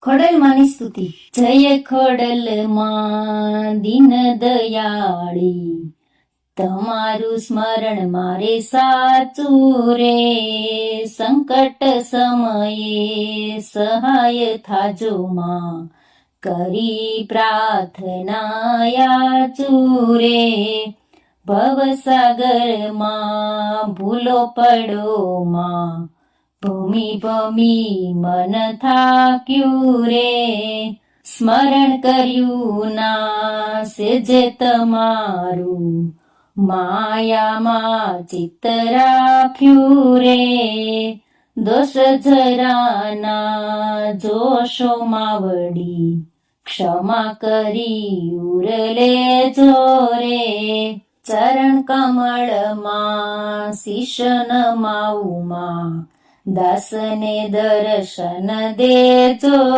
ખોડલ માની સ્તુતિ. જય ખોડલ માં દીન દયાળી, તમારું સ્મરણ મારે સાચું રે. સંકટ સમયે સહાય થાજો માં, કરી પ્રાર્થના યાચું રે. ભવસાગરમાં ભૂલો પડો માં, ભૂમિ ભમી મન થાક્યું રે. સ્મરણ કર્યું ના સેજે તમારું, માયામાં ચિત્ત રાખ્યું રે. દોષ જરાના જોશોમાં વળી, ક્ષમા કરી ઉરલે જોરે. ચરણ કમળમાં શીશ નમાવું માં, દાસને દર્શન દેજો.